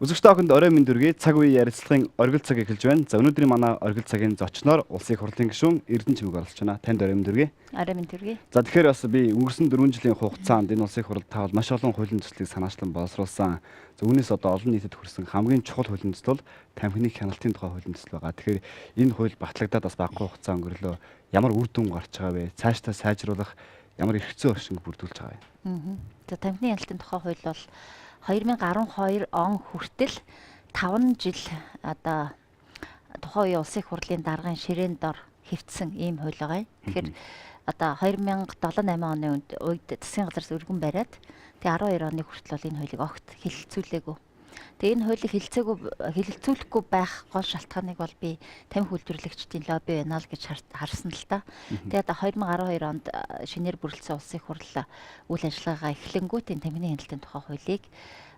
Үзэгчтэй охинд орой мэнд хүргэе. Цаг үеийн ярилцлагын оргил цаг эхэлж байна. За өнөөдрийн манай оргил цагийн зочноор Улсын их хурлын гишүүн Эрдэнэ Чимэг оролцож байна. Танд орой мэнд хүргэе. Орой мэнд хүргэе. За тэгэхээр бас би өнгөрсөн 4 жилийн хугацаанд энэ Улсын их хурл таавал маш олон хуулийн төслийг санаачлан боловсруулсан. За үүнээс одоо олон нийтэд хүрсэн хамгийн чухал хуулийн төсөл бол тамхины хяналтын тухай хуулийн төсөл байгаа. Тэгэхээр энэ хууль батлагдаад бас багахан хугацаа өнгөрлөө. Ямар үр дүн гарч байгаа вэ? Цаашдаа сайжруулах ямар эрхцээ оршинг бүрдүүлж байгаа вэ? За тамхины хяналтын тухай хууль бол 2012 он хүртэл 5 жил одоо тухайн үеийн улсын их хурлын даргын ширээн дор хэвтсэн ийм хууль байгаа. Тэгэхээр одоо 2007-8 оны үед засгийн газраас өргөн бариад тэгээ 12 оны хүртэл бол энэ хуулийг огт хэлэлцүүлээгүй. Тэгээ энэ хуулийг хэлэлцүүлэхгүй байх гол шалтгааныг бол би тамхи үйлдвэрлэгчдийн лобби байна л гэж харсан л та. Тэгээ одоо 2012 онд шинээр бүрэлдсэн улсын их хурл үйл ажиллагаагаа эхлэнгүүт энэ тамхины хяналтын тухай хуулийг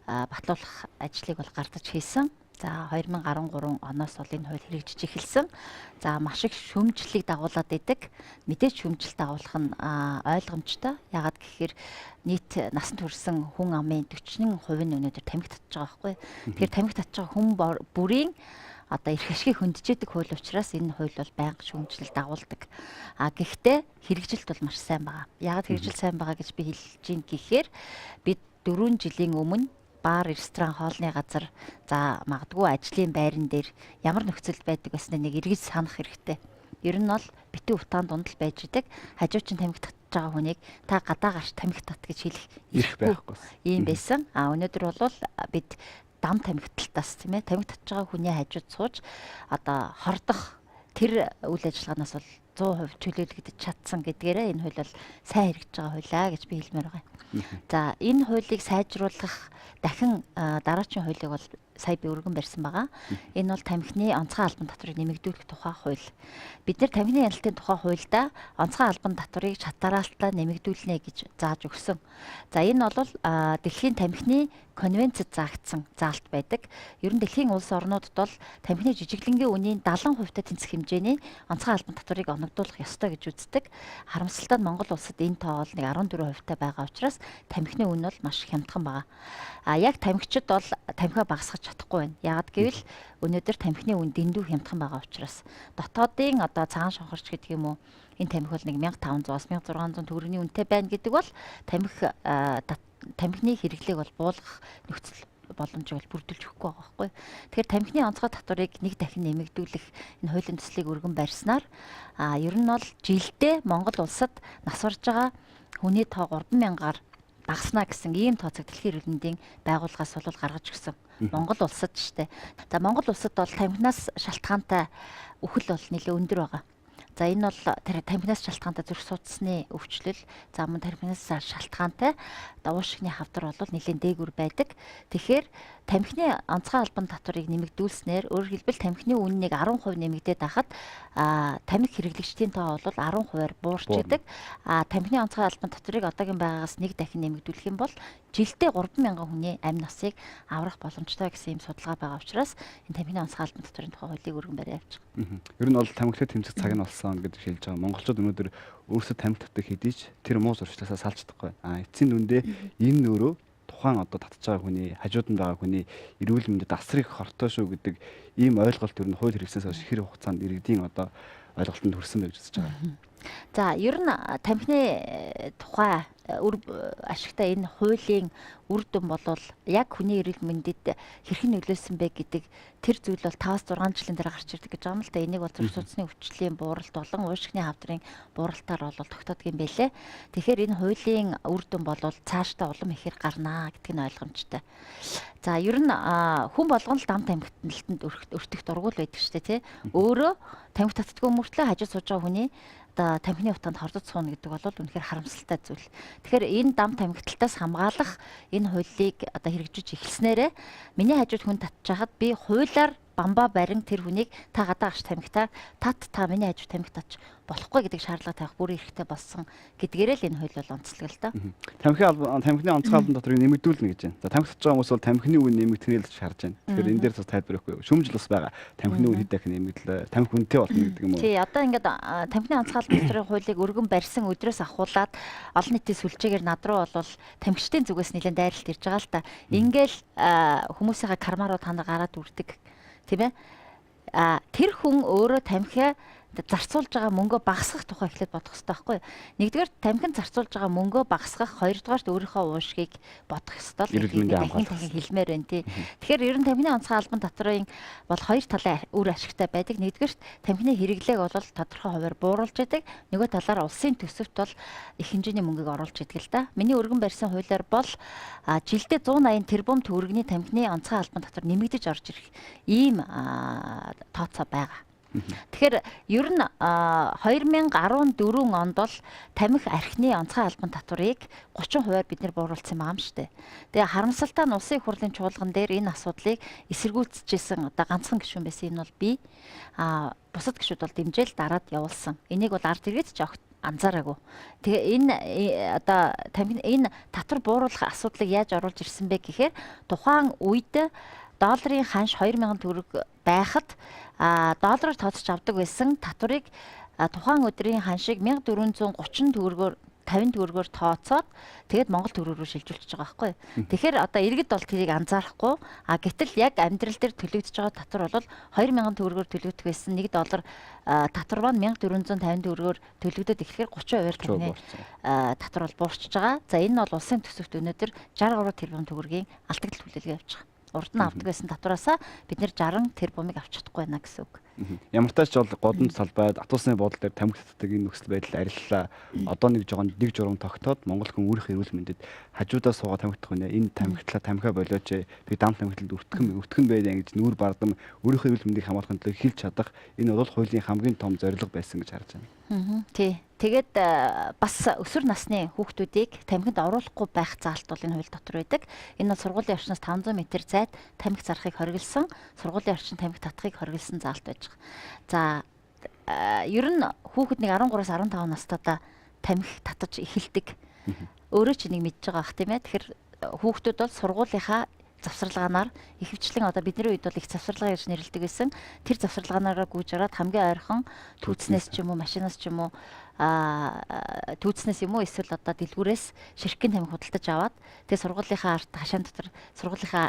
батлуулах ажлыг бол гардаж хийсэн. За 2013 оноос бол энэ хууль хэрэгжиж эхэлсэн. За маш их шүүмжлэлийг дагуулад идэг. Мэдээж шүүмжлэлт дагуулах нь ойлгомжтой. Яагаад гэхээр нийт насанд хүрсэн хүн амын 40% нь өнөөдөр тамхи татж байгаа байхгүй. Тэгэхээр тамхи татж байгаа хүн бүрийн одоо эрх ашгийг хөндөж идэг хууль учраас энэ хууль бол байнга шүүмжлэл дагуулдаг. Гэхдээ хэрэгжилт бол маш сайн байгаа. Яагаад хэрэгжилт сайн байгаа гэж би хэлж гин гэхээр бид 4 жилийн өмнө бар, ресторан, хоолны газар, за магадгүй ажлын байран дээр ямар нөхцөл байдаг гэснээр нэг эргэж санах хэрэгтэй. Ер нь бол битүү утаан дунд л байж идэг. Хажуучин тамхи татж байгаа хүнийг та гадаа гарч тамхи тат гэж хэлэх эрх байхгүй. Ийм байсан. Өнөөдөр бол бид дам тамхиталтаас тийм ээ тамхи татж байгаа хүний хажууд сууж одоо хордох тэр үйл ажиллагаанаас бол 100% чөлөөлөгдөж чадсан гэдгээрээ энэ хууль бол сайн хэрэгжиж байгаа хуулиа гэж би хэлмээр байгаа. За энэ хуулийг сайжруулах дахин дараагийн хуулийг бол сая би өргөн барьсан байгаа. Энэ бол тамхины онцгой албан татварыг нэмэгдүүлэх тухай хууль. Бид нэр тамхины хяналтын тухай хуульда онцгой албан татварыг шатараалтаа нэмэгдүүлнэ гэж зааж өгсөн. За энэ бол дэлхийн тамхины конвенцэд заагдсан заалт байдаг. Ер нь дэлхийн улс орнуудад бол тамхины жижиглэнгийн үнийн 70% тэнцэх хэмжээний онцгой албан татварыг оногдуулах ёстой гэж үздэг. Харамсалтай нь Монгол улсад энэ тоо бол нэг 14% байгаа учраас тамхины үн бол маш хямдхан байгаа. Яг тамхичид бол тамхиа багасгах чадахгүй байна. Яагад гэвэл өнөөдөр тамхины үн дэндүү хямдхан байгаа учраас дотоодын одоо цагаан шонхорч гэдэг юм уу энэ тамхи бол нэг 1500-аас 1600 төгрөгийн үнэтэй байна гэдэг бол тамхины хэрэглээг бол буулгах нөхцөл боломжийг бол бүрдүүлж өгөхгүй байгаа байхгүй. Тэгэхээр тамхины онцгой татварыг нэг дахин нэмэгдүүлэх энэ хуулийн төслийг өргөн барьснаар ер нь бол жилдээ Монгол улсад нас барж байгаа хүний тоо 3000-аар багаснаа гэсэн ийм тооцог дэлхийн эрүүл мэндийн байгууллагаас бол гаргаж өгсөн. Монгол улсад штэ. За Монгол улсад бол тамхинаас шалтгаантай үхэл бол нэлээд өндөр байгаа. За энэ бол тамхинаас шалтгаантай зүрх судасны өвчлөл, за мөн тамхинаас шалтгаантай уушигны хавдар бол нэлээд дээгүр байдаг. Тэгэхээр тамхины онцгой албан татварыг нэмэгдүүлснээр өөрөөр хэлбэл тамхины үннийг 10% нэмэгдээд байхад тамхи хэрэглэгчдийн тоо бол 10%-аар буурч идэг. Тамхины онцгой албан татварыг одоогийн байгаагаас нэг дахин нэмэгдүүлэх юм бол жилдээ 3000 хүний амь насыг аврах боломжтой гэсэн юм судалгаа байгаа учраас энэ тамхины онцгой албан татварын тухай хуулийг өргөн бариа явж байгаа. Ер нь бол тамхилаа тэмцэх цаг нь болсон гэж хэлж байгаа. Монголчууд өнөөдөр өөрсдөө тамхи татдаг хэдий ч тэр муу зуршлаасаа салж чадахгүй. Эцсийн дүндээ энэ өөрөө тухайн одоо татж байгаа хүний хажууд нь байгаа хүний эрүүл мэндэд асрыг хортой шүү гэдэг ийм ойлголт ер нь хууль хэрэгсээс хойш хэр хугацаанд иргэдийн одоо ойлголтод хүрсэн байж үзэж байгаа. За ер нь тамхины тухай үр ашигтай энэ хуулийн үр дүн болвол яг хүний эрүүл мэндэд хэрхэн нөлөөсөн бэ гэдэг тэр зүйл бол 5-6 жилийн дараа гарч ирдэг гэж байгаа юм л да. Энийг бол зүрх судасны өвчлөлийн бууралт болон уушигны хавдрын бууралтаар бол тогтоодог юм байлээ. Тэгэхээр энэ хуулийн үр дүн болвол цаашдаа улам ихээр гарнаа гэдэг нь ойлгомжтой. За ер нь хүн болгон л дам тамхиталтанд өртөх дургуул байдаг шүү дээ, тий. Өөрөө тамхи татдаггүй мөртлөө хажууд сууж байгаа хүний одоо тамхины утаанд хордож сууна гэдэг бол үнэхээр харамсалтай зүйл. Тэгэхээр энэ дам тамхиталтаас хамгаалах энэ хуулийг одоо хэрэгжиж эхэлснээрээ миний хажууд хүн татж хахад би хуулиар бамбаа барин тэр хүнийг та гадаа гарч тамхитаа та миний хажууд тамхи татж болохгүй гэдэг шаардлага тавих бүр эрхтэй болсон гэдгээрээ л энэ хууль бол онцлог л да. Тамхины онцгой албан татварыг нэмэгдүүлнэ гэж байна. За тамхи татж байгаа хүмүүс бол тамхины үн нэмэгдэхнийг л шаардж байна. Тэгэхээр энэ дээр бас тайлбар өгөхгүй. Шүүмжил бас байгаа. Тамхины үн хэд дахин нэмэгдлээ. Тамхи үнэтэй болно гэдэг юм уу? Тий, одоо ингээд тамхины онцгой албан татврын хуулийг өргөн барьсан өдрөөс ахуулаад олон нийтийн сүлжээгээр над руу бол тамхичдын зүгээс нэлээд дайралт ирж байгаа л та. Ингээл хүмүүсийнхээ кармааруу та нар гараад үрдэг тийм ээ. Тэр хүн өөрөө тамхиа зарцуулж байгаа мөнгөө багасгах тухай эхлээд бодох хэрэгтэй байхгүй юу? Нэгдүгээр тамхин зарцуулж байгаа мөнгөө багасгах, хоёрдугаарт өөрийнхөө уушгийг бодох хэрэгтэй л хэлмээр байна тий. Тэгэхээр ер нь тамхины онцгой албан татврын бол хоёр талын үр ашигтай байдаг. Нэгдүгээрт тамхины хэрэглээг бол тодорхой хувиар бууруулж байдаг. Нөгөө талаар улсын төсөвт бол их хэмжээний мөнгөийг оруулж идэг л да. Миний өргөн барьсан хуулиар бол жилдээ 180 тэрбум төгрөгийн тамхины онцгой албан татвар нэмэгдэж орж ирэх ийм тооцоо байгаа. Тэгэхээр ер нь 2014 онд бол тамхи архины онцгой албан татварыг 30% бид нэр бууруулсан байгаа юм шүү дээ. Тэгээ харамсалтай нь улсын их хурлын чуулган дээр энэ асуудлыг эсэргүүцэжсэн одоо ганцхан гишүүн байсан энэ бол би бусад гишүүд бол дэмжээл дараад явуулсан. Энийг бол ард иргэд ч огт анзаараагүй. Тэгээ энэ одоо энэ татвар бууруулах асуудлыг яаж оруулж ирсэн бэ гэхээр тухайн үед долларын ханш 2000 төгрөг байхад доллараар тооцож авдаг байсан татварыг тухайн өдрийн ханшийг 1430 төгрөгөөр 50 төгрөгөөр тооцоод тэгээд Монгол төгрөг рүү шилжүүлчихэж байгаа байхгүй. Тэгэхээр одоо иргэд бол тэрийг анзаарахгүй. Гэтэл яг амьдрал дээр төлөгдөж байгаа татвар бол 2000 төгрөгөөр төлөгдөх байсан $1 татвар маань 1450 төгрөгөөр төлөгдөд эхлэхээр 30% тамхины татвар бол буурчж байгаа. За энэ бол улсын төсөвт өнөөдөр 63 тэрбум төгрөгийн алдагдал хүлээлгээ явж байгаа. Урд нь авдаг байсан татвараасаа бид нэр 60 тэрбумыг авч чадахгүй байна гэсэн үг. Ямар тач бол годамж салбайд атуусны бодол дээр тамхи татдаг энэ нөхцөл байдал ариллаа. Одоо нэг журам тогтоод Монгол хүн өөрийнхөө эрүүл мэндэд хажуудаа суугаад тамхитах үнэ. Энэ тамхитлаа тамхиа болооч би дам тамхитлд өртгөн байдаа гэж нүүр бардам өөрийнхөө эрүүл мэндийг хамгаалахын тулд хэлж чадах энэ бол хуулийн хамгийн том зорилго байсан гэж харж байна. Тий. Тэгээд бас өсвөр насны хүүхдүүдийг тамхинд оруулахгүй байх заалт бол энэ хууль дотор байдаг. Энэ бол сургуулийн орчноос 500 м зайд тамхи зарахыг хориглосон, сургуулийн орчин тамхи татахыг хориглосон заалт байж байгаа. За ер нь хүүхэд нэг 13-аас 15 настайдаа тамхи татаж эхэлдэг. Өөрөө ч энийг мэдж байгаа бах тийм ээ. Тэгэхээр хүүхдүүд бол сургуулийнхаа завсарлагаанаар ихэвчлэн одоо бидний үед бол их завсарлага гэж нэрлэдэг байсан. Тэр завсарлагаанаараа гүйж ороод хамгийн ойрхон түүцнээс ч юм уу, машинаас ч юм уу түүцнээс юм уу эсвэл одоо дэлгүүрээс ширхгийн тамхи худалдаж аваад тэгээ сургуулийнхаа арт хашаан дотор сургуулийнхаа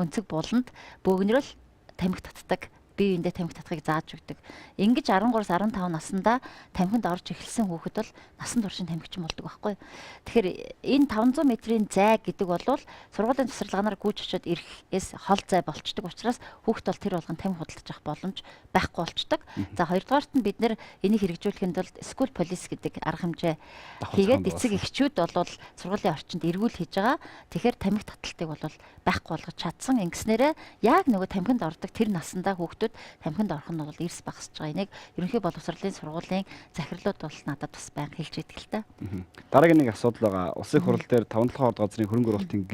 өнцөг буланд бөөгнөрөл тамхи татдаг. Бие биендээ тамхи татахыг зааж өгдөг. Ингэж 13-аас 15 наснда тамхинд орж эхэлсэн хүүхэд бол насан туршийн тамхичин болдог байхгүй. Тэгэхээр энэ 500 м-ийн зай гэдэг бол сургуулийн тасарлаганаар гүйж очиод ирэхээс хол зай болчдөг учраас хүүхэд бол тэр болгон тамхи худалдаж авах боломж байхгүй болчдөг. За хоёрдугаарт нь бид нэр энийг хэрэгжүүлэхэд бол school police гэдэг арга хэмжээ хийгээд эцэг эхчүүд бол сургуулийн орчинд эргүүл хийж байгаа. Тэгэхээр тамхи таталтыг бол байхгүй болгож чадсан. Ингэснээрээ яг нөгөө тамхинд ордог тэр насандаа хүүхэд тамхинд орох нь бол эрс багасж байгаа. Энийг ерөнхий боловсролын сургуулийн захирлууд бол надад бас байнга хэлж идэг л та. Дараагийн нэг асуудал байгаа. Улсын хурал дээр 5-7 орд газрын хөрөнгө оруулалтын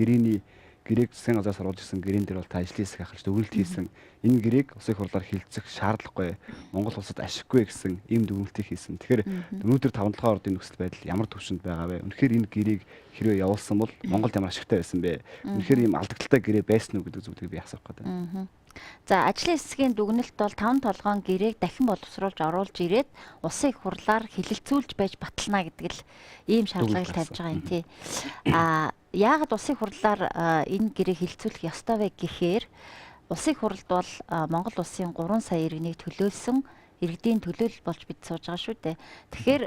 гэрээг засгийн газраас оруулж ирсэн гэрээн дээр бол та ажлын хэсэг ахалж дүгнэлт хийсэн. Энэ гэрээг улсын хурлаар хилцэх шаардлагагүй. Монгол улсад ашиггүй гэсэн ийм дүгнэлтийг хийсэн. Тэгэхээр өнөөдөр 5-7 ордын нөхцөл байдал ямар төвшөнд байгаа вэ? Үнэхээр энэ гэрээг хэрвээ явуулсан бол Монголд ямар ашигтай байсан бэ? Үнэхээр ийм алдагдaltaй гэрээ байсан уу гэдэг зүйлийг би асуух гэдэг. За ажлын хэсгийн дүгнэлт бол 5 толгоон гэрээг дахин боловсруулж оруулж ирээд улсын их хурлаар хилэлцүүлж байж батална гэдэг л ийм шаардлагыг тавьж байгаа юм тий. Яагаад улсын хурлаар энэ гэрээг хилэлцүүлэх ёстой вэ гэхээр улсын хурлд бол Монгол улсын 3 сая иргэнийг төлөөлсөн иргэдийн төлөөлөл болж бид сууж байгаа шүү дээ. Тэгэхээр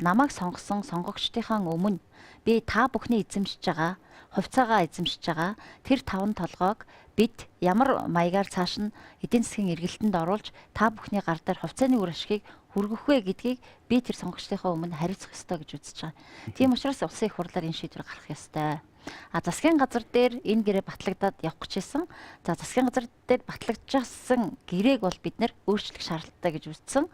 намайг сонгосон сонгогчдынхаа өмнө би та бүхний эзэмшиж байгаа хувьцаагаа эзэмшиж байгаа тэр 5 толгойг бид ямар маягаар цааш нь эдийн засгийн эргэлтэнд оруулж та бүхний гар дээр хувьцааны үр ашигыг хүргэх вэ гэдгийг би тэр сонгогчдынхаа өмнө хариуцах ёстой гэж үзэж байгаа. Тийм учраас улсын их хурлаар энэ шийдвэр гаргах ёстой. Засгийн газар дээр энэ гэрээ батлагдаад явах гэжсэн. За засгийн газар дээр батлагдчихсан гэрээг бол бид нэр өөрчлөх шаардлагатай гэж үзсэн.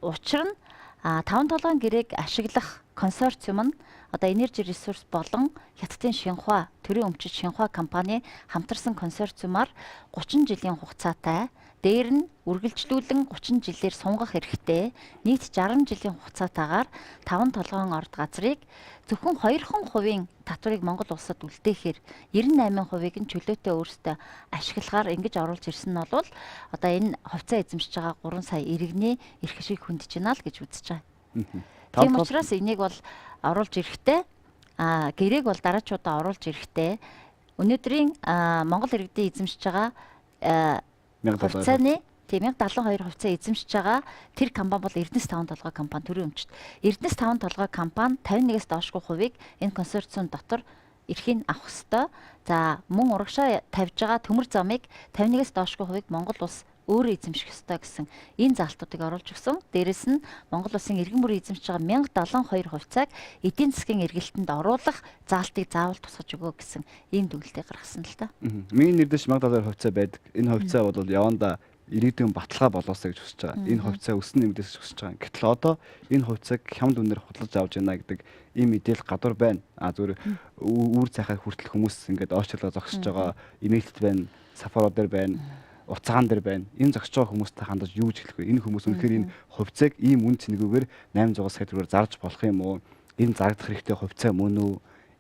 Учир нь 5 толгойн гэрээг ашиглах консорциум нь одоо Energy Resource болон Хятадын Шинхуа төрийн өмчит Шинхуа компани хамтарсан консорциумаар 30 жилийн хугацаатай дээр нь үргэлжлүүлэн 30 жилээр сунгах хэрэгтэй нийт 60 жилийн хугацаатаагаар 5 толгойн орд газрыг зөвхөн 2% татварыг Монгол улсад үлдээхээр 98%-ыг нь чөлөөтэй өөрсдөө ашиглахаар ингэж оруулж ирсэн нь бол одоо энэ хувьцаа эзэмшиж байгаа 3 сая иргэний эрх ашиг хөндөж байна л гэж үзэж байгаа. Тийм учраас энийг бол оруулж ирэхтэй гэрээг бол дараачудаа оруулж ирэхтэй өнөөдрийн Монгол иргэдийн эзэмшиж байгаа хувьцааны 1072 хувьцаа эзэмшиж байгаа тэр компани бол Эрдэнэс 5 толгой компани төрийн өмчт. Эрдэнэс 5 толгой компани 51-ээс доошгүй хувийг энэ консорциум дотор эрхийг авах ёстой. За мөн урагшаа тавьж байгаа төмөр замыг 51-ээс доошгүй хувийг Монгол улс өөрөө эзэмших ёстой гэсэн энэ заалтуудыг оруулж өгсөн. Дээрэс нь Монгол улсын иргэн бүрийн эзэмшиж байгаа 1072 хувьцааг эдийн засгийн эргэлтэнд оруулах заалтыг заавал тусгаж өгөө гэсэн ийм дүгнэлтийг гаргасан л та. Миний нэрдэш 1072 хувьцаа байдаг. Энэ хувьцаа бол яванда ирээдүйн баталгаа болоосоо гэж хүсэж байгаа. Энэ хувьцаа өснө нэмдээс хүсэж байгаа. Гэтэл одоо энэ хувьцааг хямд үнээр худалдаж авч яана гэдэг ийм мэдээлэл гадуур байна. Зүгээр үүр цайхаар хүртэл хүмүүс ингээд ойчлоо зогсож байгаа имэйлт байна, сафаро дээр байна, уцаан дээр байна. Энэ зогсож байгаа хүмүүстэй хандаж юу гэж хэлэх вэ? Энэ хүмүүс үнэхээр энэ хувьцааг ийм үн цэнэгүүгээр 800 сая төгрөгөөр зарж болох юм уу? Энэ зарагдах хэрэгтэй хувьцаа мөн үү?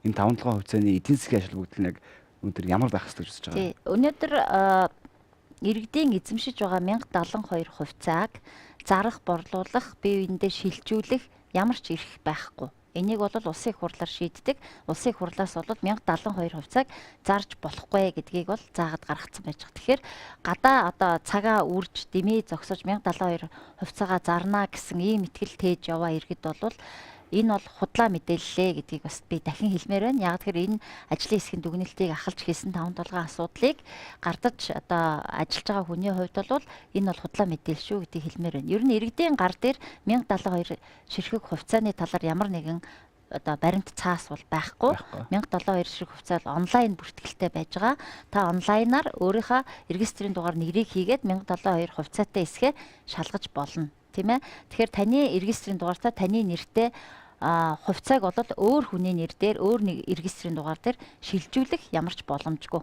Энэ 5-7 хувьцааны эдийн засгийн ашиг бүгд нэг өнөөдөр ямар байх ёстой гэж үзэж байгаа. Тий. Өнөөдөр иргэдийн эзэмшиж байгаа 1072 хувьцааг зарах, борлуулах, бие биендээ шилжүүлэх ямар ч эрх байхгүй. Энийг бол улсын их хурлаар шийддэг. Улсын их хурлаас бол 1072 хувьцааг зарж болохгүй гэдгийг бол заагаад гаргацсан байж байгаа. Тэгэхээр гадаа одоо цагаа үрж дэмий зогсож 1072 хувьцаагаа зарна гэсэн ийм итгэл тээж яваа иргэд бол энэ бол худлаа мэдээллээ гэдгийг бас би дахин хэлмээр байна. Яг тэгэхээр энэ ажлын хэсгийн дүгнэлтийг ахалж хийсэн 5 толгойн асуудлыг гардаж одоо ажиллаж байгаа хүний хувьд бол энэ бол худлаа мэдээлэл шүү гэдгийг хэлмээр байна. Ер нь иргэдийн гар дээр 1072 ширхэг хувьцааны талаар ямар нэгэн одоо баримт цаас бол байхгүй. 1072 ширхэг хувьцаа бол онлайн бүртгэлтэй байж байгаа. Та онлайнаар өөрийнхөө регистрийн дугаар нэрийг хийгээд 1072 хувьцаатай эсгээ шалгаж болно. Тийм ээ. Тэгэхээр таны регистрийн дугаартаа таны нэртэй хувьцааг бол өөр хүний нэр дээр өөр нэг регистрийн дугаар дээр шилжүүлэх ямар ч боломжгүй.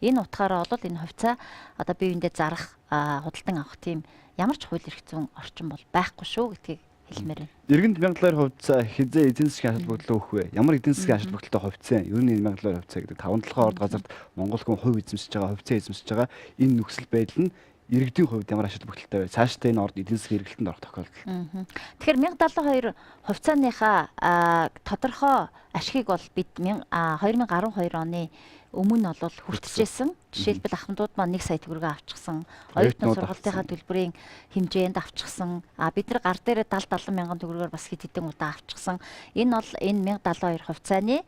Энэ утгаараа бол энэ хувьцаа одоо бие биендээ зарах, худалдан авах тийм ямар ч хууль эрх зүйн орчин бол байхгүй шүү гэдгийг хэлмээр байна. Иргэнд 1000 хувьцаа хизээ эдийн засгийн ашиг бүгдлөө өгөх вэ? Ямар эдийн засгийн ашиг бүгдтэй хувьцаа? Ер нь 1000 хувьцаа гэдэг 5-7 орд газарт Монгол хүн хувь эзэмшиж байгаа, хувьцаа эзэмшиж байгаа энэ нөхцөл байдал нь иргэдийн хувьд ямар ашиг бүгдтэй вэ? Цаашдаа энэ орд эдийн засгийн эргэлтэнд орох тохиолдол. Тэгэхээр 1072 хувьцааныхаа тодорхой ашигыг бол бид 2012 оны өмнө бол хүртчихсэн. Жишээлбэл ахмадууд маань 1 сая төгрөгөө авчихсан. Оюутны сургалтынхаа төлбөрийн хэмжээнд авчихсан. Бид нар гар дээр 70 мянган төгрөгөөр бас хэд хэдэн удаа авчихсан. Энэ бол энэ 1072 хувьцааны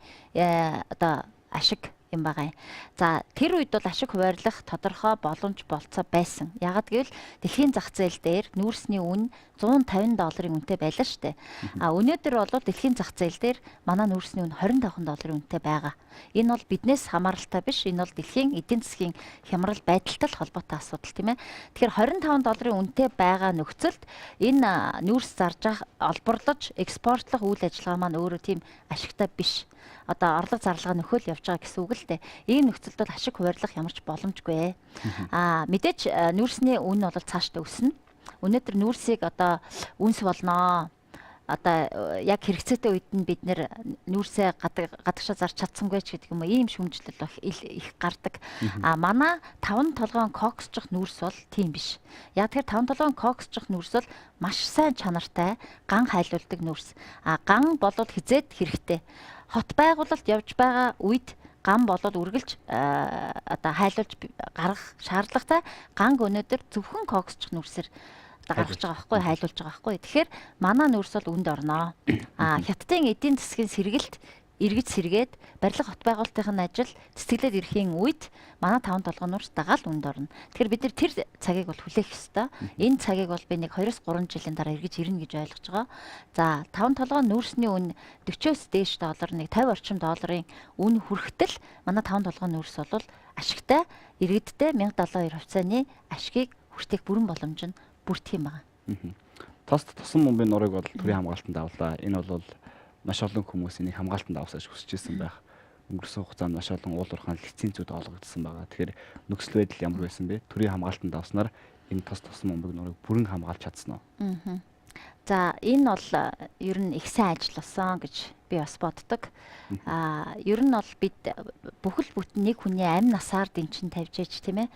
одоо ашиг юм байгаа юм. За тэр үед бол ашиг хуваарлах тодорхой боломж болцоо байсан. Яагад гэвэл дэлхийн зах зээл дээр нүүрсний үн $150 үнэтэй байлаа шүү дээ. Өнөөдөр бол дэлхийн зах зээл дээр манай нүүрсний үн $25 үнэтэй байгаа. Энэ бол биднээс хамааралтай биш. Энэ бол дэлхийн эдийн засгийн хямрал байдалтай л холбоотой асуудал тийм ээ. Тэгэхээр $25 үнэтэй байгаа нөхцөлд энэ нүүрс зарж олборлож экспортлох үйл ажиллагаа маань өөрөө тийм ашигтай биш. Одоо орлого зарлага нөхөөл явж байгаа гэсэн үг л дээ. Ийм нөхцөлд бол ашиг хуваарлах ямар ч боломжгүй. Мэдээж нүүрсний үн бол цаашдаа өснө. Өнөөдөр нүүрсийг одоо үнс болноо. Одоо яг хэрэгцээтэй үед нь бид нэр нүүрсээ гадагшаа зарч чадсангүй ч гэдэг юм уу ийм шүмжлэл их гардаг. Манай 5 толгойн коксчих нүүрс бол тийм биш. Яг тэр 5 толгойн коксчих нүүрс бол маш сайн чанартай ган хайлуулдаг нүүрс. Ган болоод хизээд хэрэгтэй. Хот байгуулалт явж байгаа үед ган болоод үргэлж одоо хайлуулж гаргах шаардлагатай ганг өнөөдөр зөвхөн коксчих нүүрсээр гаргаж байгаа байхгүй хайлуулж байгаа байхгүй. Тэгэхээр манай нүүрс бол үнд орноо. Хятадын эдийн засгийн сэргэлт эргэж сэргээд барилга хот байгуулалтын ажил цэцгэлээд ирэхийн үед манай 5 толгой нүүрс дагаал үнд орно. Тэгэхээр бид нар тэр цагийг бол хүлээх ёстой. Энэ цагийг бол би нэг 2-3 жилийн дараа эргэж ирнэ гэж ойлгож байгаа. За 5 толгой нүүрсний үн 40-оос дээш доллар нэг 50 орчим долларын үн хүрэхтэл манай 5 толгой нүүрс бол ашигтай иргэдтэй 1072 хувьцааны ашигыг хүртэх бүрэн боломж нь бүрдэх юм байна. Тосон бомбын нурыг бол төрийн хамгаалтанд авлаа. Энэ бол маш олон хүмүүс энийг хамгаалтанд авсаж хүсэж ирсэн байх. Өнгөрсөн хугацаанд маш олон уул уурхайн лицензүүд олгогдсон байгаа. Тэгэхээр нөхцөл байдал ямар байсан бэ? Төрийн хамгаалтанд авснаар энэ тосон бомбын нурыг бүрэн хамгаалж чадсан уу? За энэ бол ер нь их сайн ажил болсон гэж би бас боддог. Ер нь бол бид бүхэл бүтэн нэг хүний амь насаар дэнчин тавьж ээж тийм ээ.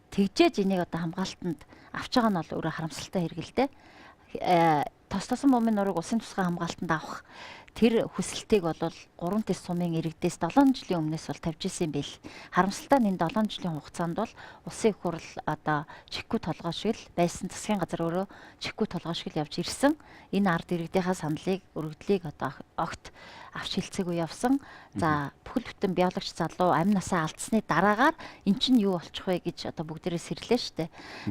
Тэгжээж энийг одоо хамгаалтанд авч байгаа нь бол өөрөө харамсалтай хэрэг л дээ. тос тосон бомбын нурууг улсын тусгай хамгаалтанд авах тэр хүсэлтийг бол 3 тэс сумын иргэдээс 7 жилийн өмнөөс бол тавьж исэн бэл. Харамсалтай нь энэ 7 жилийн хугацаанд бол улсын их хурл одоо чихгүй толгой шиг л байсан, засгийн газар өөрөө чихгүй толгой шиг л явж ирсэн. Энэ ард иргэдийнхаа саналыг, өргөдлийг одоо огт авч хэлцээгүй явсан. За бүхэл бүтэн биологч залуу амь насаа алдсны дараагаар эн чинь юу болчих вэ гэж одоо бүгдээрээ сэрлээ штэ.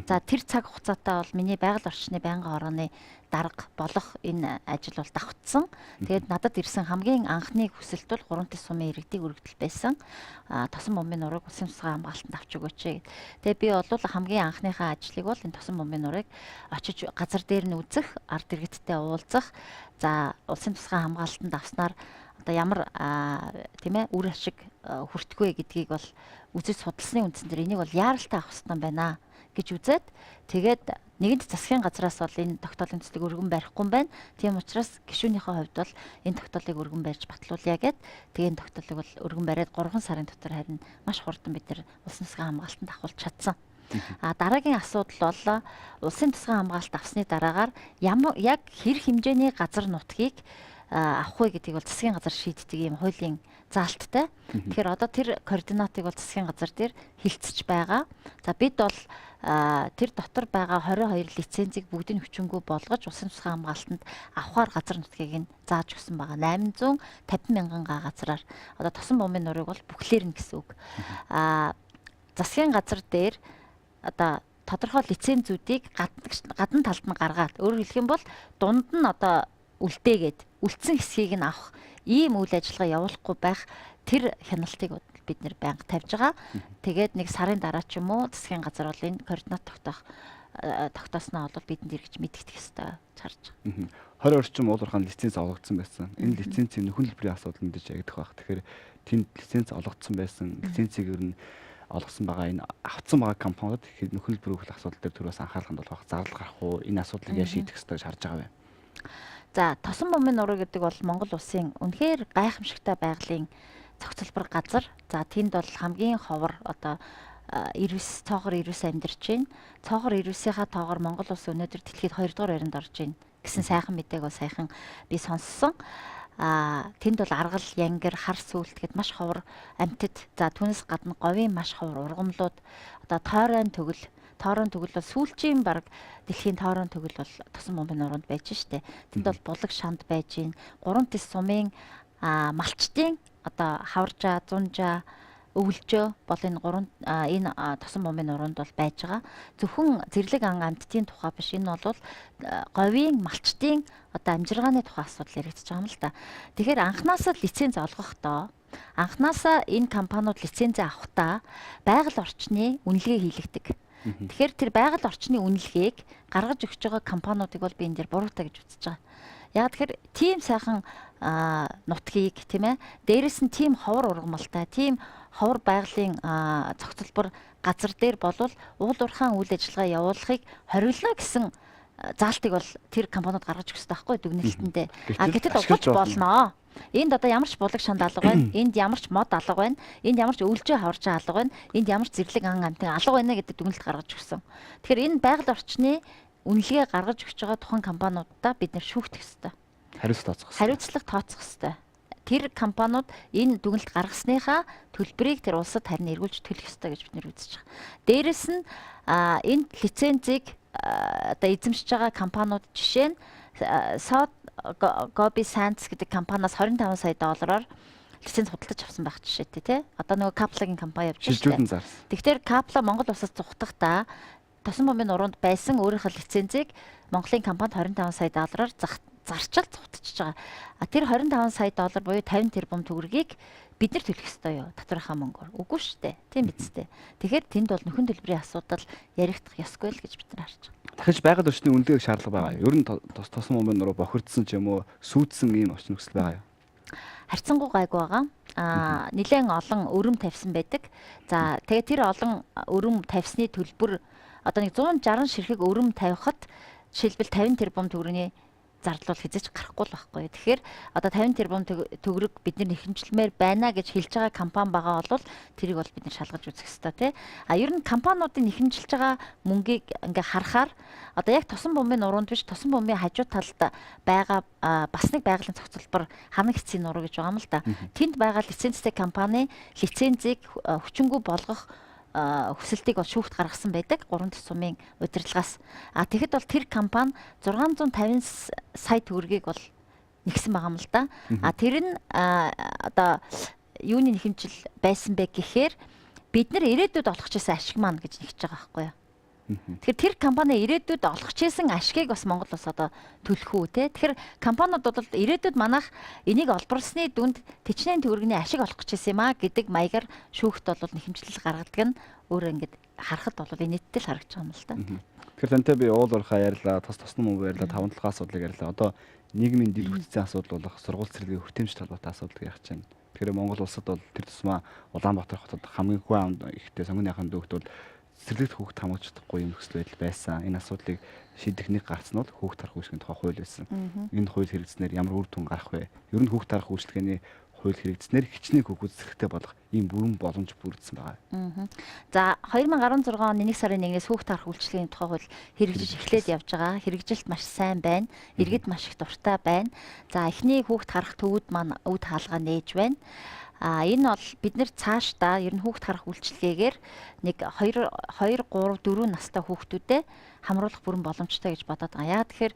За тэр цаг хугацаатай бол миний байгаль орчны байнгын хорооны дарга болох энэ ажил бол давхцсан. Тэгээд надад ирсэн хамгийн анхны хүсэлт бол 3 тэс сумын иргэдийг өргөдөл байсан. Тосон бомбын нурууг улсын тусгай хамгаалтанд авч өгөөч гэд. Тэгээд би бол хамгийн анхныхаа ажлыг бол энэ тосон бомбын нурууг очиж газар дээр нь үзэх, ард иргэдтэй уулзах. За улсын тусгай хамгаалтанд авснаар одоо ямар тийм ээ үр ашиг хүртэх вэ гэдгийг бол үзэж судалсны үндсэн дээр энийг бол яаралтай авах хэрэгтэй байна гэж үзээд тэгээд нэгэнт засгийн газраас бол энэ тогтоолын төслийг өргөн барихгүй юм байна. Тийм учраас гишүүнийхээ хувьд бол энэ тогтоолыг өргөн барьж батлуулъя гэд тэгээ энэ тогтоолыг бол өргөн бариад 3 сарын дотор харин маш хурдан бид нар улсын тусгай хамгаалтанд авахулж чадсан. Дараагийн асуудал бол улсын тусгай хамгаалалт авсны дараагаар яг хэр хэмжээний газар нутгийг авах вэ гэдгийг бол засгийн газар шийддэг юм хуулийн заалттай. Тэгэхээр одоо тэр координатыг бол засгийн газар дээр хилцэж байгаа. За бид бол тэр дотор байгаа 22 лицензийг бүгдийг хүчингү болгож улсын тусгай хамгаалтанд авахар газар нутгийг нь зааж өгсөн байгаа. 850 мянган га газраар одоо тосон бомбын нурууг бол бүхлээр нь гэсэн үг. Засгийн газар дээр одоо тодорхой лицензүүдийг гадна талд нь гаргаад өөрөөр хэлэх юм бол дунд нь одоо үлдээгээд үлдсэн хэсгийг нь авах ийм үйл ажиллагаа явуулахгүй байх тэр хяналтыг бид нэр байнга тавьж байгаа. Тэгээд нэг сарын дараа ч юм уу засгийн газар бол энэ координат тогтоосноо бол бидэнд эргэж мэдгдэх ёстой харж байгаа. 20 орчим уулуурхаан лиценз олгогдсон байсан. Энэ лицензийн нөхөн төлбөрийн асуудал мэдээж ягдах байх. Тэгэхээр тэнд лиценз олгогдсон байсан. Лицензийг ер нь олгосон байгаа энэ авцсан байгаа компаниуд ихэд нөхөн төлбөр өгөх асуудал дээр түрүүс анхаарах нь бол баг зардал гарах уу? Энэ асуудлыг яаж шийдэх ёстой гэж харж байгаа вэ? За тосон бомбын нуруу гэдэг бол Монгол улсын үнэхээр гайхамшигтай байгалийн цогцлбор газар. За тэнд бол хамгийн ховор одоо цоогоор 90 амьдарч байна. Цоогоор 90-ийнхаа тоогоор Монгол улс өнөөдөр дэлхийд 2 дугаар байранд орж байна гэсэн сайхан мэдээг бол сайхан би сонссон. Тэнд бол аргал, янгир, хар сүлт гэд маш ховор амьтад. За түүнээс гадна говийн маш ховор ургамлууд одоо тойрон төгөл бол сүүлчийн баг дэлхийн тойрон төгөл бол тосон бомбын нуруунд байж штэ. Тэнд бол булаг шанд байж гин 3 тэс сумын малчтын одоо хаваржаа, зунжаа, өвлжөө бол энэ тосон бомбын нуруунд бол байж байгаа. Зөвхөн зэрлэг амьтдын тухай биш, энэ бол говийн малчтын одоо амжиргааны тухай асуудал яригдчихэж байгаа юм л да. Тэгэхээр анханасаа лиценз олгохдоо анханасаа энэ компаниуд лицензээ авахдаа байгаль орчны үнэлгээ хийлэгдэг. Тэгэхээр тэр байгаль орчны үнэлгээг гаргаж өгч байгаа компаниудыг бол би энэ дээр буруутай гэж үзэж байгаа. Яг тэгэхээр тийм сайхан нутгийг тийм ээ дээрэс нь тийм ховор ургамалтай, тийм ховор байгалийн цогцлбор газар дээр болвол уулуурхаан үйл ажиллагаа явуулахыг хориглоно гэсэн заалтыг бол тэр компаниуд гаргаж өгсөн байхгүй дүгнэлтэндээ. Гэтэл болж болно. Энд одоо ямар ч булаг шанд алга байна. Энд ямар ч мод алга байна. Энд ямар ч өвлжөө хаваржаа алга байна. Энд ямар ч зэрлэг амтын алга байна гэдэг дүгнэлт гаргаж өгсөн. Тэгэхээр энэ байгаль орчны үнэлгээ гаргаж өгч байгаа тухайн компаниудаа бид нэр шүүхтэх ёстой. Хариуцлага тооцох ёстой. Тэр компаниуд энэ дүгнэлт гаргасныхаа төлбөрийг тэр улсад харин эргүүлж төлөх ёстой гэж бид нэр үзэж байгаа. Дээрэс нь энэ лицензийг одоо эзэмшиж байгаа компаниуд жишээ нь Gobi Sands гэдэг компаниас 25 сая доллараар лиценз худалдаж авсан байх жишээтэй тий. Одоо нөгөө Kapla-гийн компани явж байна. Тэгэхээр Kapla Монгол улсаас зугатахдаа тосон бомбын нуруунд байсан өөрийнхөө лицензийг Монголын компанид 25 сая доллараар зарчил зугатчихж байгаа. Тэр 25 сая доллар буюу 50 тэрбум төгрөгийг бид нар төлөх ёстой юу? Татварынхаа мөнгөөр. Үгүй шүү дээ. Тийм биз дээ. Тэгэхээр тэнд бол нөхөн төлбөрийн асуудал яригдах ёсгүй л гэж бид нар харж байгаа. Дахиж байгаль орчны үнэлгээг шаардлага байгаа. Ер нь тосон бомбын нуруу бохирдсан ч юм уу сүйдсэн ийм орчин нөхцөл байгаа юу? Харьцангуй гайгүй байгаа. Нэлээд олон өрөм тавьсан байдаг. За тэгээ тэр олон өрөм тавьсны төлбөр одоо нэг 160 ширхэг өрөм тавихад жишээлбэл 50 тэрбум төгрөгийн зардал бол хязгаарч гарахгүй л байхгүй. Тэгэхээр одоо 50 тэрбум төгрөг бид нар нэхэмжлэмээр байна гэж хэлж байгаа компани байгаа бол тэрийг бол бид нар шалгаж үзэх ёстой тий. Ер нь компаниудын нэхэмжилж байгаа мөнгийг ингээ харахаар одоо яг тосон бомбын нуруунд биш тосон бомбын хажуу талд байгаа бас нэг байгалийн зохицолбор ханаг эцсийн нуруу гэж байгаа юм л да. Тэнд байгаа лицензтэй компани лицензийг хүчингү болгох хүсэлтийг бол шүүхт гаргасан байдаг 3 тусмын удирдлагаас. Тэгэхэд бол тэр компани 650 сая төгрөгийг бол нэгсэн байгаа юм л да. Тэр нь одоо юуны нэхэмжил байсан бэ гэхээр бид нар ирээдүйд олох гэсэн ашиг маань гэж нэгж байгаа байхгүй юу? Тэгэхээр тэр компани ирээдүйд олох чийсэн ашгийг бас Монгол улс одоо төлөх үү те. Тэгэхээр компаниуд бол ирээдүйд манайх энийг олборлсны дүнд тэчнээн төгрөгийн ашиг олох гэж юм а гэдэг маягаар шүүхт бол нэхэмжлэл гаргадаг нь өөрөө ингээд харахад бол инээдтэй л харагдаж байгаа юм л да. Тэгэхээр тантай би уулуурхаа ярьлаа, тосны мөв ярьлаа, 5 талхаа асуудлыг ярьлаа. Одоо нийгмийн дэд бүтцийн асуудал болох сургууль цэцэрлэгийн хүртээмжтэй холбоотой асуудал ярих чинь. Тэгэхээр Монгол улсад бол тэр тусмаа Улаанбаатар хотод хамгийн хүн ихтэй сонгоныхын дүүхт бол цэцэрлэгт хүүхд хамгаалж чадахгүй юм нөхцөл байдал байсан. Энэ асуудлыг шийдэх нэг гарцсан бол хүүхд тарах үйлчлэгийн тухай хууль байсан. Энэ хууль хэрэгжснээр ямар үр дүн гарах вэ? Ер нь хүүхд тарах үйлчлэгээний хууль хэрэгжснээр хичнээн хүүхд зэрэгтэй болох ийм бүрэн боломж бүрдсэн байгаа. За 2016 оны 1 сарын 1-ээс хүүхд тарах үйлчлэгийн тухай хууль хэрэгжиж эхлээд явж байгаа. Хэрэгжилт маш сайн байна. Иргэд маш их дуртай байна. За эхний хүүхд харах төвүүд маань үд хаалгаа нээж байна. Энэ бол бид нэр цаашдаа ер нь хүүхд харах үйлчилгээгээр нэг 2 3 4 настай хүүхдүүдэд хамруулах бүрэн боломжтой гэж бодоод байгаа. Яа тэгэхээр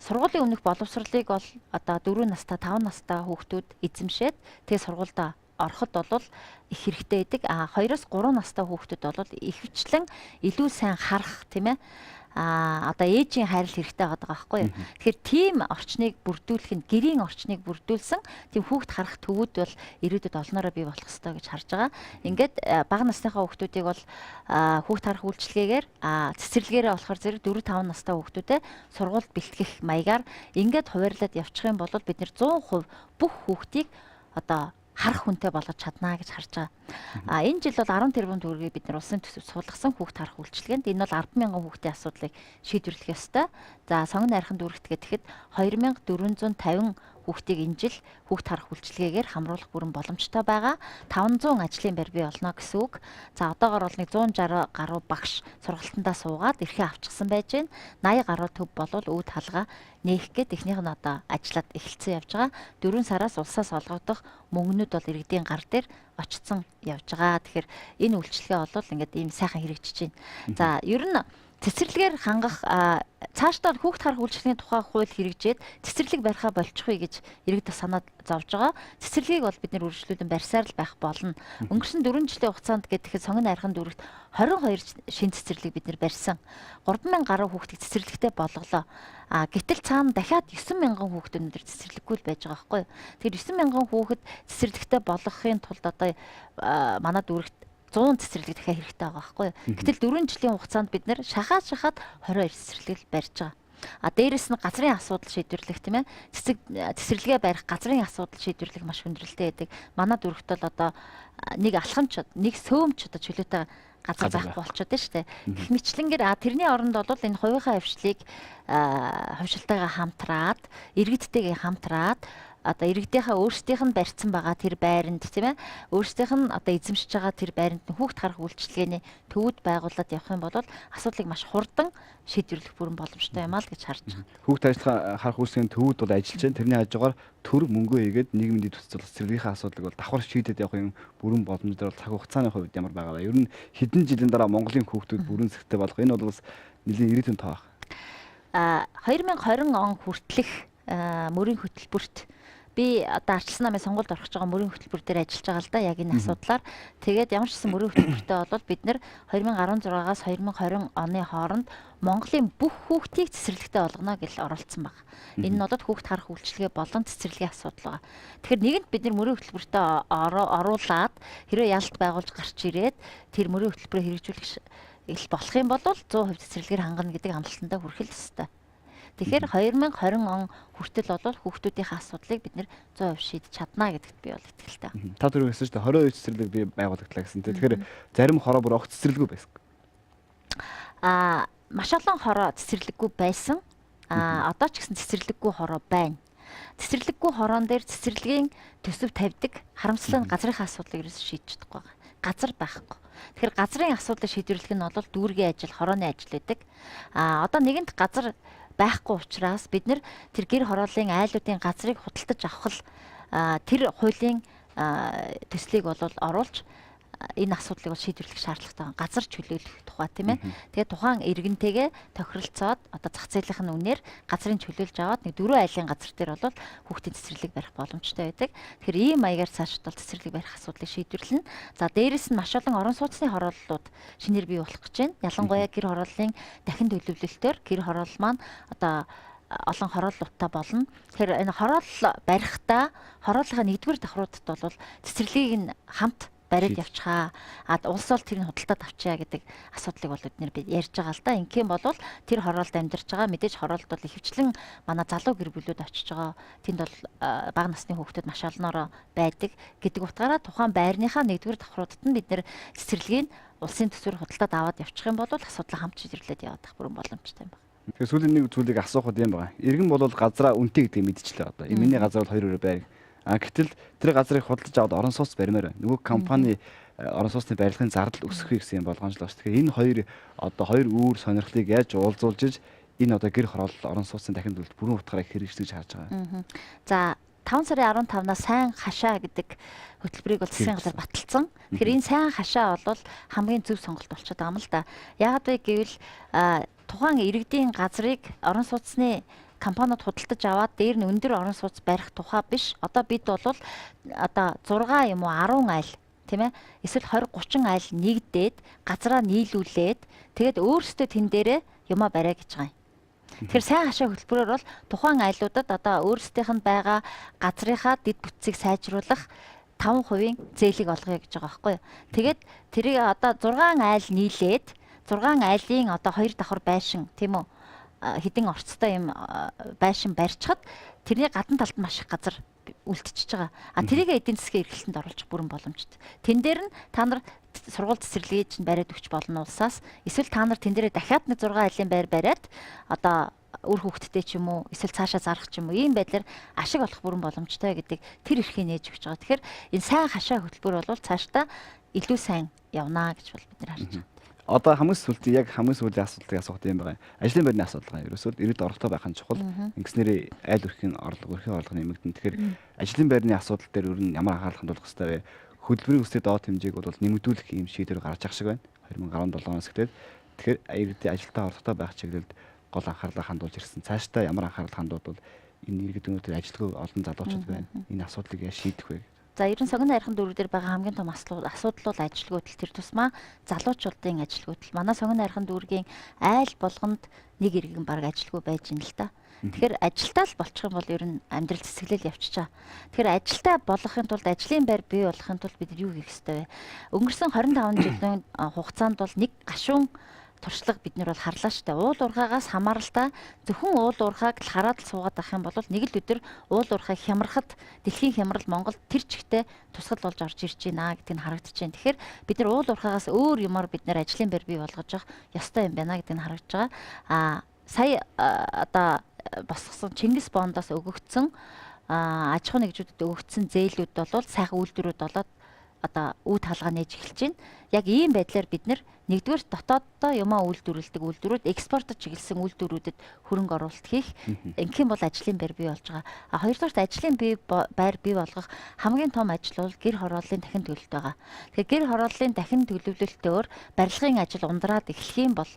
сургуулийн өмнөх боловсролыг бол одоо 4 настай 5 настай хүүхдүүд эзэмшээд тэгээ сургуульд ороход бол их хэрэгтэй байдаг. 2-3 настай хүүхдүүд бол ихвчлэн илүү сайн харах тийм ээ. Одоо ээжийн хайрал хэрэгтэй байгаа байхгүй юу. Тэгэхээр тийм орчныг бүрдүүлэх нь гэрийн орчныг бүрдүүлсэн тийм хүүхд харах төвүүд бол ирээдүйд олноороо бий болох ёстой гэж харж байгаа. Ингээд бага насныхаа хүүхдүүдийг бол хүүхд харах үйлчилгээгээр цэцэрлэгээрээ болохоор зэрэг 4-5 настай хүүхдүүдэд сургуульд бэлтгэх маягаар ингээд хуваарлаад явчих юм бол бид нэр 100% бүх хүүхдийг одоо харах хүнтэй болгож чаднаа гэж харж байгаа. Энэ жил бол 10 тэрбум төгрөгийг бид нар улсын төсөвт суулгасан хүүхд харах үйлчилгээнд энэ бол 10,000 хүүхдийн асуудлыг шийдвэрлэх ёстой. За сонгон найрхан дүүрэгт гэхэд 2450 хүүхдийг энэ жил хүүхд харах үйлчилгээгээр хамруулах бүрэн боломжтой байгаа. 500 ажлын байр бий болно гэсэн үг. За одоогоор бол нэг 160 гаруй багш сургалтандаа суугаад эрхээ авчихсан байж байна. 80 гаруй төв болвол үүд хаалга нээх гээд эхнийх нь одоо ажиллаад эхэлсэн явж байгаа. 4 сараас улсаас олгогдох мөнгнүүд бол иргэдийн гар дээр очсон явж байгаа. Тэгэхээр энэ үйлчилгээ бол ингээд ийм сайхан хэрэгжиж байна. За ер нь цэцэрлэгээр хангах цаашдаа хүүхд харах үйлчилгээний тухай хууль хэрэгжээд цэцэрлэг барихаа болчихъя гэж иргэд санаад зовж байгаа. Цэцэрлэгийг бол бид нэр үргэлжлүүлэн барьсаар л байх болно. Өнгөрсөн 4 жилийн хугацаанд гэхэд сонгон найрхан дүүрэгт 22 шин цэцэрлэг бид нэр барьсан. 3,000 гаруй хүүхдийг цэцэрлэгтэй болголоо. Гэтэл цаана дахиад 9,000 хүүхэд өнөдр цэцэрлэггүй л байж байгаа байхгүй юу. Тэгэхээр 9,000 хүүхэд цэцэрлэгтэй болгохын тулд одоо манай дүүрэгт 100 цэцэрлэг дахиад хэрэгтэй байгаа байхгүй юу. Гэтэл 4 жилийн хугацаанд бид нэр шахаад 22 цэцэрлэг барьж байгаа. Дээрэс нь газрын асуудал шийдвэрлэх тийм ээ. Цэцэрлэгээ барих газрын асуудал шийдвэрлэх маш хүндрэлтэй байдаг. Манай дүүрэгт бол одоо нэг алхамч, нэг сөөмч одоо чөлөөтэй газар заахгүй болчиход байна шүү дээ. Гэх мэтлэнгээр тэрний оронд бол энэ хувийнхаа хвшлийг хувьшилтайгаа хамтраад, иргэдтэйгээ хамтраад одоо иргэдийнхээ өөрсдийнх нь барьсан байгаа тэр байранд тийм ээ өөрсдийнх нь одоо эзэмшиж байгаа тэр байранд хүүхд харах үйлчилгээний төвүүд байгуулад явах юм бол асуудлыг маш хурдан шийдвэрлэх бүрэн боломжтой юм аа л гэж харж байгаа. Хүүхд харах үйлчилгээний төвүүд бол ажиллаж байна. Тэрний хажуугаар төр мөнгөө хийгээд нийгмийн дэд бүтцийн цэцэрлэгийнхээ асуудлыг бол давхар шийдэд явах юм бүрэн боломжтой бол цаг хугацааны хувьд ямар байгаа вэ? Ер нь хэдэн жилийн дараа Монголын хүүхдүүд бүрэн зэрэгтэй болох энэ бол бас нэлийн ирээдүйн тоо баг. 2020 он хүртэлх мөрийн хөтөлбөрт би одоо арчилсан намын сонгуульд орох гэж байгаа мөрийн хөтөлбөр дээр ажиллаж байгаа л да яг энэ асуудлаар. Тэгээд ямар ч гэсэн мөрийн хөтөлбөртөө бол бид нэр 2016-аас 2020 оны хооронд Монголын бүх хүүхдийг цэцэрлэгтэй болгоно гэж оролцсон баг. Энэ нь бол хүүхд харах үйлчилгээ болон цэцэрлэгийн асуудал байгаа. Тэгэхээр нэгэнт бид нэр мөрийн хөтөлбөртөө оруулаад хэрвээ ялалт байгуулж гарч ирээд тэр мөрийн хөтөлбөрөөр хэрэгжүүлэх болох юм бол 100% цэцэрлэгээр хангана гэдэг амлалтандаа хүрэх л ёстой. Тэгэхээр 2020 он хүртэл бол хүүхдүүдийн асуудлыг бид нэр 100% шийдэж чадна гэдэгт би бол итгэлтэй. Та түрүү хэлсэн шүү дээ 22 цэцэрлэг би байгуулагдлаа гэсэн. Тэгэхээр зарим хороо бүр огт цэцэрлэггүй байсан. Маш олон хороо цэцэрлэггүй байсан. Одоо ч гэсэн цэцэрлэггүй хороо байна. Цэцэрлэггүй хороон дээр цэцэрлэгийн төсөв тавьдаг харамсалтай нь газрын асуудлыг ерөөсөй шийдэж чадахгүй байгаа. Газар байхгүй. Тэгэхээр газрын асуудлыг шийдвэрлэх нь бол дүүргийн ажил, хорооны ажил байдаг. Одоо нэгэнт газар байхгүй учраас бид нэр тэр гэр хорооллын айлуудын газрыг худалдаж авах л тэр хуулийн төслийг бол оруулж энэ асуудлыг бол шийдвэрлэх шаардлагатай байна. Газар чөлөөлөх тухай тийм ээ. Тэгээд тухайн иргэнтэйгээ тохиролцоод одоо зах зээлийнх нь үнээр газрын чөлөөлж аваад нэг 4 айлын газар дээр бол хүүхдийн цэцэрлэг барих боломжтой байдаг. Тэгэхээр ийм маягаар цаашд бол цэцэрлэг барих асуудлыг шийдвэрлэнэ. За дээрэс нь маш олон орон сууцны хорооллууд шинээр бий болох гэж байна. Ялангуяа гэр хорооллын дахин төлөвлөлтөөр гэр хороол маань одоо олон хорооллуудтай болно. Тэгэхээр энэ хороол барихтаа хорооллынхаа нэгдүгээр давхруудад бол цэцэрлэгийг нь хамт бариад явчихаа. Улс бол тэрийг худалдаад авчаа гэдэг асуудлыг бол бид ярьж байгаа л да. Ингээм бол тэр хороолд амьдарч байгаа. Мэдээж хороолд бол ихэвчлэн манай залуу гэр бүлүүд очиж байгаа. Тэнд бол бага насны хүүхдүүд маш олноороо байдаг гэдэг утгаараа тухайн байрныхаа нэгдүгээр давхруудад нь бид нэр цэцэрлэгийг улсын төсвөр худалдаад аваад явчих юм бол асуудлаа хамт шийдвэрлээд явах бүрэн боломжтой юм байна. Тэгэхээр сүүлийн нэг зүйлийг асуухад юм байна. Иргэн бол газраа үнэтэй гэдгийг мэдчихлээ одоо. Миний газар бол 2 байр. Гэтэл тэр газрыг худалдаж аваад орон сууц баримаар байна. Нөгөө компани орон сууцны барилгын зардал өсөхийг гэсэн болгоомжлоо шүү. Тэгэхээр энэ хоёр үүр сонирхлыг яаж уулзуулж энэ одоо гэр хороол орон сууцны дахин төлөлт бүрэн утгаараа хэрэгжиж харж байгаа. За 5 сарын 15-наас сайн хашаа гэдэг хөтөлбөрийг бол засгийн газар баталсан. Тэгэхээр энэ сайн хашаа бол хамгийн зөв сонголт болчиход байгаа юм л да. Яагаад вэ гэвэл тухайн иргэдийн газрыг орон сууцны компаниуд худалдаж аваад дээр нь өндөр орон сууц барих тухай биш. Одоо бид бол одоо 6 юм уу 10 айл тийм ээ эсвэл 20 30 айл нэгдээд газраа нийлүүлээд тэгээд өөрсдөө тэн дээрээ юмаа бариа гэж байгаа юм. Тэгэхээр сайн хашаа хөтөлбөрөөр бол тухайн айлуудад одоо өөрсдийнх нь байгаа газрынхаа дэд бүтцийг сайжруулах 5% зээлийг олгоё гэж байгаа байхгүй юу. Тэгээд тэрийг одоо 6 айл нийлээд 6 айлын одоо 2 давхар байшин тийм үү хэдин орцтой юм байшин барьчихад тэрний гадна талд маш их газар үлдчихэж байгаа. Тэрийг эдийн засгийн эрхлэлтэнд оруулах бүрэн боломжтой. Тэн дээр нь та нар сургууль цэцэрлэгийг чинь бариад өгч болно улсаас. Эсвэл та нар тэн дээрээ дахиад нэг 6 айлын байр бариад одоо үр хөвгтдээ ч юм уу эсвэл цаашаа зарах ч юм уу ийм байдлаар ашиг олох бүрэн боломжтой гэдэг тэр эрхийг нээж өгч байгаа. Тэгэхээр энэ сайн хашаа хөтөлбөр бол цаашдаа илүү сайн явнаа гэж бол бид нар харж байна. Одоо хамгийн сүүлийн асуудлыг асуух юм байна. Ажлын байрны асуудал ерөөсөө ирээд орлоготой байх нь чухал. Ингэснээр айл өрхийн орлого нэмэгдэн. Тэгэхээр ажлын байрны асуудал дээр ер нь ямар анхаарал хандуулах хэрэгтэй вэ? Хөдөлмөрийн өсөлтөд доод хэмжээг бол нэмэгдүүлэх юм шийдвэр гаргаж ах шиг байна. 2017 оноос эхлээд. Тэгэхээр иргэдийн ажилтаа орлоготой байх чиглэлд гол анхаарлаа хандуулж ирсэн. Цаашдаа ямар анхаарал хандуулбал энэ иргэдүүнүүд ажилгүй олон залуучууд байна. Энэ асуудлыг яаж шийдэх вэ? За 90 согны архин дүүрэг дээр байгаа хамгийн том асуудал бол ажилгүйдэл. Тэр тусмаа залуучуудын ажилгүйдэл. Манай согны архин дүүргийн айл болгонд нэг иргэн баг ажилгүй байж ин л та. Тэгэхээр ажилтаа л болчих юм бол ер нь амьдрал цэцгэлэл явчихаа. Тэгэхээр ажилтаа болгохын тулд ажлын байр бий болгохын тулд бид юу хийх ёстой вэ? Өнгөрсөн 25 жилийн хугацаанд бол нэг гашуун туршлага бид нар бол харлаа штэ. Уул уурхаагаас хамааралтай зөвхөн уул уурхааг л хараад л суугаад авах юм бол нэг л өдөр уул уурхайг хямрахад дэлхийн хямрал Монголд тэр чигтээ тусгал болж орж ирж байна гэдг нь харагдаж байна. Тэгэхээр бид нар уул уурхаагаас өөр юмар бид нар ажлын байр бий болгож явах ёстой юм байна гэдг нь харагдаж байгаа. Сая одоо босгосон Чингис бондоос өгөгдсөн аж ахуй нэгжүүдэд өгөгдсөн зээлүүд бол сайхан үйлдвэрүүд болоод одоо үе хаалгаа нээж эхэлж байна. Яг ийм байдлаар бид нэгдүгээр дотооддоо юмаа үйлдвэрлэдэг үйлдвэрүүд экспортод чиглэсэн үйлдвэрүүдэд хөрөнгө оруулалт хийх. Ингэхийн бол ажлын байр бий болж байгаа. Хоёрдугаар ажлын байр бий болгох хамгийн том ажил бол гэр хорооллын дахин төлөлт байгаа. Тэгэхээр гэр хорооллын дахин төлөвлөлтөөр барилгын ажил ундраад эхлэх юм бол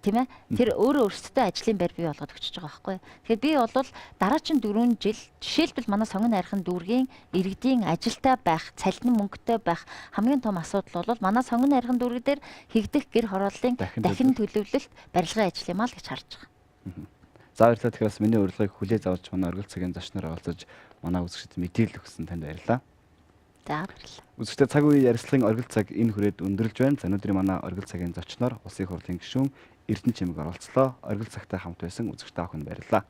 тийм ээ тэр өөрөө өөрсдөө ажлын байр бий болгоод өчөж байгаа байхгүй. Тэгэхээр би бол дараагийн 4 жил жишээлбэл манай сонгон найрхан дүүргийн иргэдийн ажилтай байх, цалин мөнгөтэй байх хамгийн том асуудал бол манай сонгон найрхан дүүрэг дээр хийгдэх гэр хорооллын дахин төлөвлөлт барилгын ажил юм аа л гэж харж байгаа. За баярлалаа. Тэгэхээр бас миний урилгыг хүлээж авч манай оргил цагийн зочноор оролцож манай үзэгчдэд мэдээлэл өгсөн танд баярлалаа. За баярлалаа. Үзэгчдээ цаг үеийн ярилцлагын оргил цаг энэ хүрээд өндөрлж байна. За өнөөдрийн манай оргил цагийн зочноор Улсын хурлын гишүүн Эрдэнэ Чимэг оролцлоо. Оргил цагтай хамт байсан үзэгчдээ охин баярлалаа.